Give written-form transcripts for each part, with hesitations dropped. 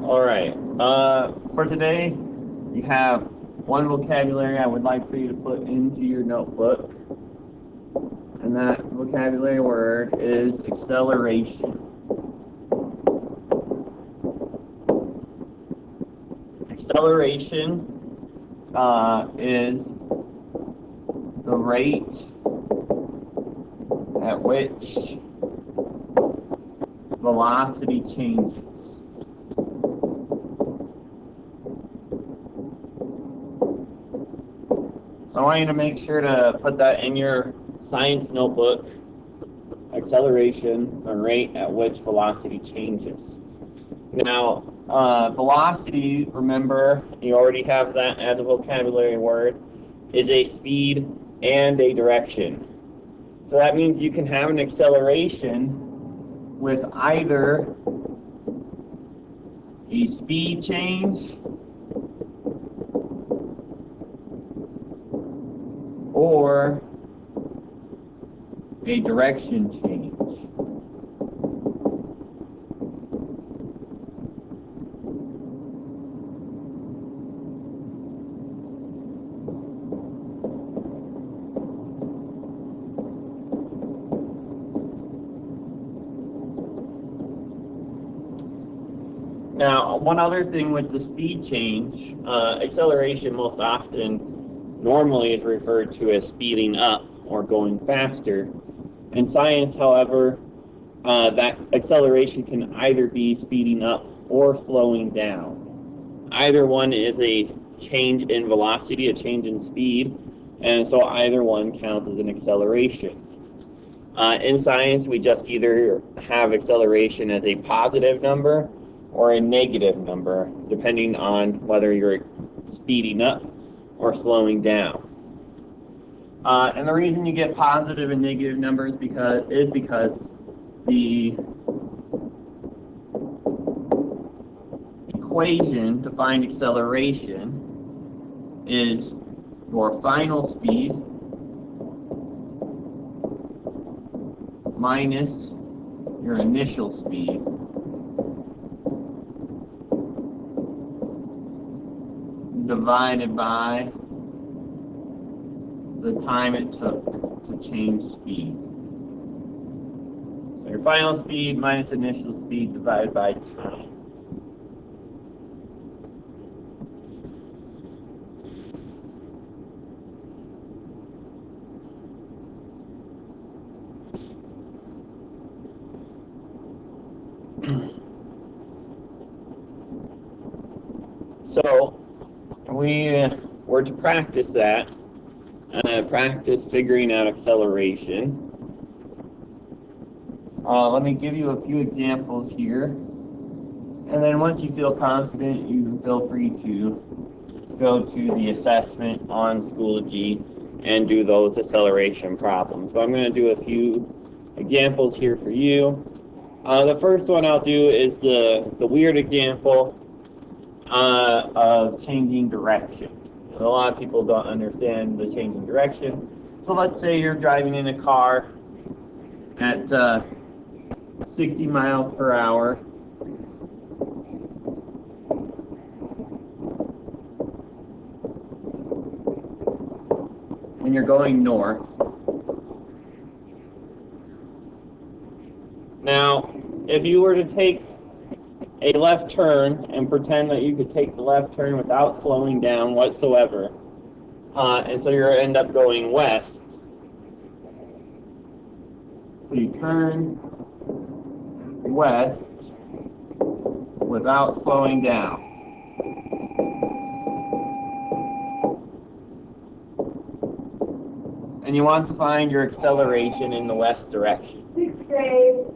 All right. For today, you have one vocabulary I would like for you to put into your notebook, and that vocabulary word is acceleration. Acceleration is the rate at which velocity changes. So I want you to make sure to put that in your science notebook. Acceleration, the rate at which velocity changes. Now, velocity, remember, you already have that as a vocabulary word, is a speed and a direction. So that means you can have an acceleration with either a speed change or a direction change. Now, one other thing with the speed change, acceleration most often normally is referred to as speeding up or going faster. In science, however, that acceleration can either be speeding up or slowing down. Either one is a change in velocity, a change in speed, and so either one counts as an acceleration. In science, we just either have acceleration as a positive number or a negative number, depending on whether you're speeding up or slowing down. And the reason you get positive and negative numbers is because the equation to find acceleration is your final speed minus your initial speed divided by the time it took to change speed. So your final speed minus initial speed divided by time. So we were to practice that, practice figuring out acceleration. Let me give you a few examples here, and then once you feel confident, you can feel free to go to the assessment on Schoology and do those acceleration problems. But I'm going to do a few examples here for you. The first one I'll do is the weird example of changing direction. A lot of people don't understand the changing direction. So let's say you're driving in a car at 60 miles per hour. And you're going north. Now, if you were to take a left turn and pretend that you could take the left turn without slowing down whatsoever, and so you end up going west. So you turn west without slowing down. And you want to find your acceleration in the west direction. Sixth grade,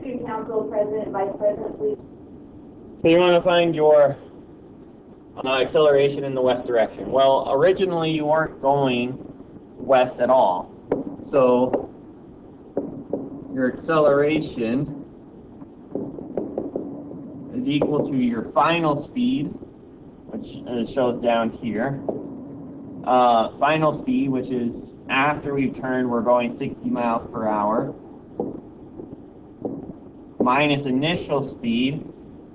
student council president, vice president, please. So you want to find your acceleration in the west direction. Well, originally you weren't going west at all. So your acceleration is equal to your final speed, which shows down here. Final speed, which is after we've turned, we're going 60 miles per hour, minus initial speed,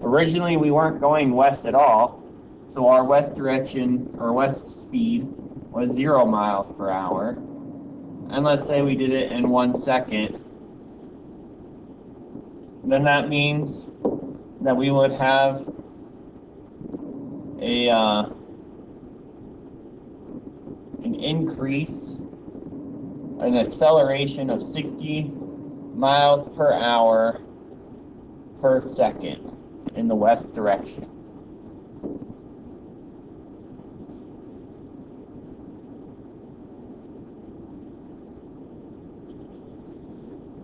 Originally, we weren't going west at all, so our west direction, or west speed, was 0 miles per hour. And let's say we did it in 1 second. Then that means that we would have an increase, an acceleration of 60 miles per hour per second in the west direction.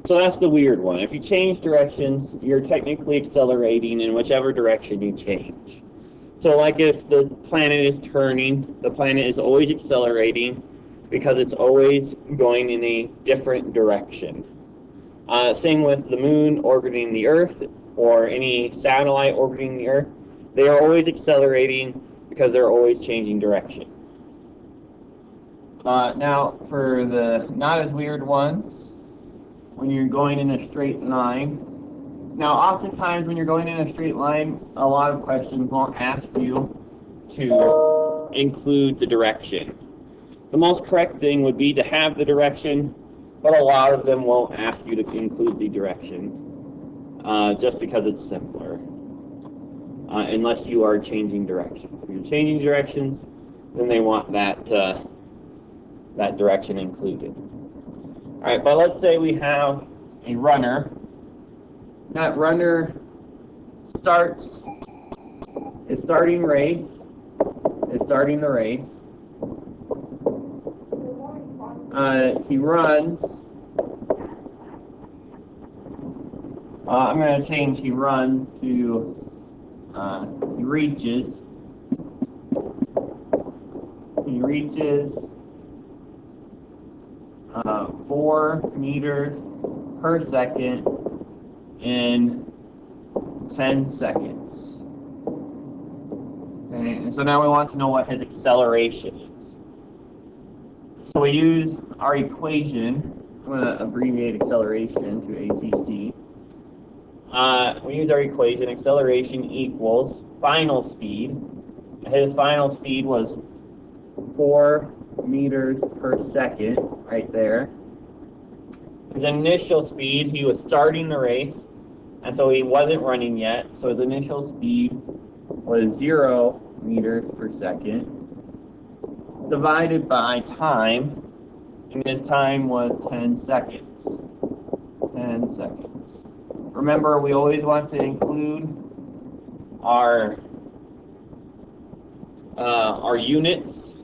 So that's the weird one. If you change directions, you're technically accelerating in whichever direction you change. So like if the planet is turning, the planet is always accelerating because it's always going in a different direction. Same with the moon orbiting the Earth or any satellite orbiting the Earth. They are always accelerating because they're always changing direction. Now, for the not as weird ones, when you're going in a straight line. Now, oftentimes when you're going in a straight line, a lot of questions won't ask you to include the direction. The most correct thing would be to have the direction, but a lot of them won't ask you to include the direction, just because it's simpler, unless you are changing directions. If you're changing directions, then they want that direction included. All right, but let's say we have a runner. That runner is starting the race. He runs. I'm going to change he runs to he reaches. He reaches 4 meters per second in 10 seconds. Okay, and so now we want to know what his acceleration is. So we use our equation. I'm going to abbreviate acceleration to ACC. We use our equation. Acceleration equals final speed. His final speed was 4 meters per second, right there. His initial speed, he was starting the race, and so he wasn't running yet, so his initial speed was 0 meters per second, divided by time, and his time was 10 seconds. 10 seconds. Remember, we always want to include our units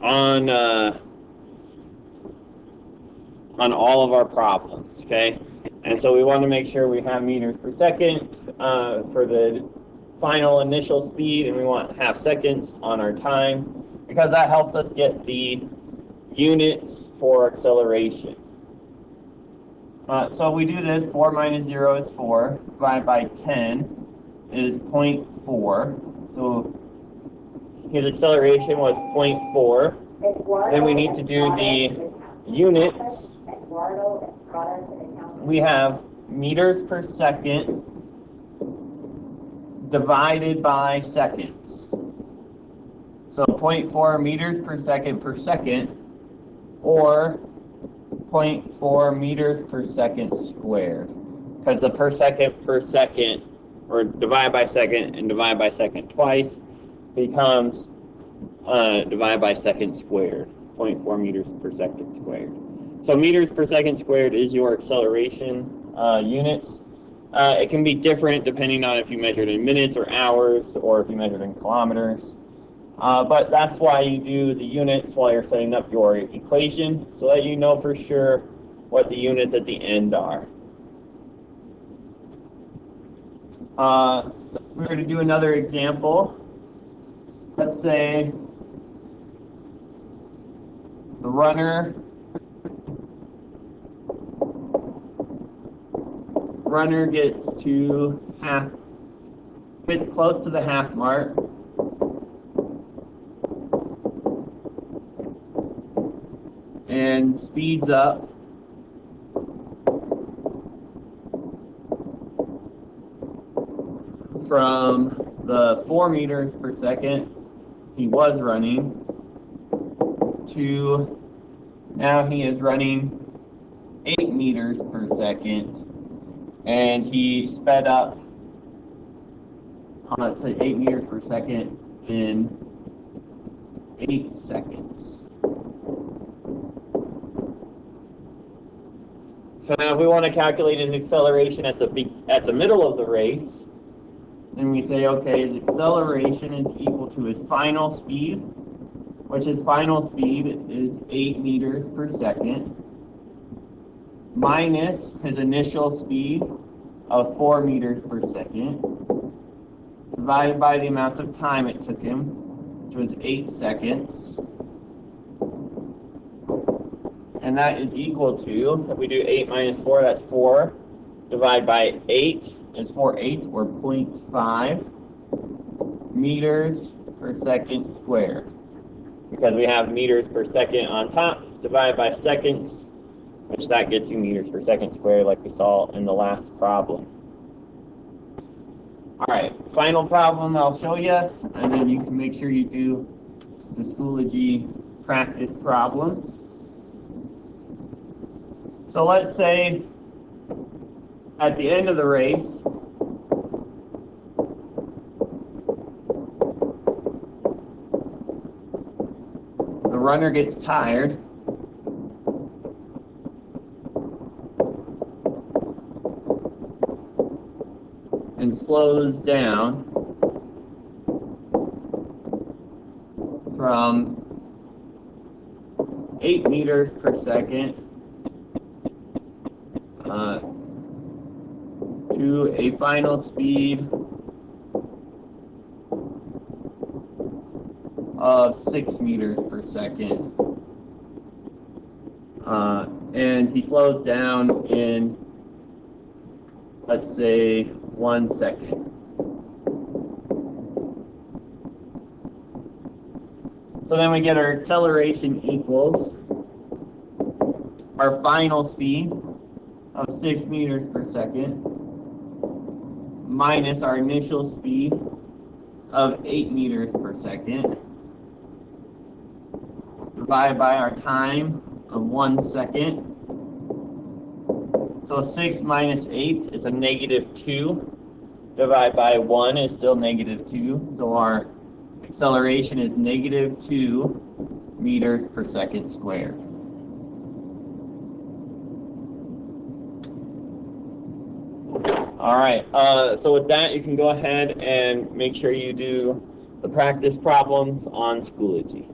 on all of our problems, okay? And so we want to make sure we have meters per second for the final initial speed, and we want half seconds on our time, because that helps us get the units for acceleration. So we do this, 4 minus 0 is 4, divided by 10 is 0.4. So his acceleration was 0.4. Then we need to do the units. We have meters per second divided by seconds. So 0.4 meters per second, or 0.4 meters per second squared. Because the per second, or divide by second and divide by second twice, becomes divide by second squared, 0.4 meters per second squared. So meters per second squared is your acceleration units. It can be different depending on if you measured in minutes or hours, or if you measured in kilometers. But that's why you do the units while you're setting up your equation, so that you know for sure what the units at the end are. We're going to do another example. Let's say the runner gets close to the half mark. And speeds up. from the 4 meters per second he was running to now he is running 8 meters per second, and he sped up to 8 meters per second in 8 seconds. So now if we want to calculate his acceleration at the middle of the race, then we say, okay, his acceleration is equal to his final speed, which his final speed is 8 meters per second, minus his initial speed of 4 meters per second, divided by the amount of time it took him, which was 8 seconds. And that is equal to, if we do 8 minus 4, that's 4, divided by 8 is 4/8, or 0.5 meters per second squared. Because we have meters per second on top, divided by seconds, which that gets you meters per second squared like we saw in the last problem. Alright, final problem I'll show you, and then you can make sure you do the Schoology practice problems. So let's say at the end of the race, the runner gets tired and slows down from 8 meters per second to a final speed of 6 meters per second. And he slows down in, let's say, 1 second. So then we get our acceleration equals our final speed of 6 meters per second minus our initial speed of 8 meters per second divided by our time of 1 second. So 6 minus 8 is a -2. Divided by 1 is still -2. So our acceleration is -2 meters per second squared. All right, so with that, you can go ahead and make sure you do the practice problems on Schoology.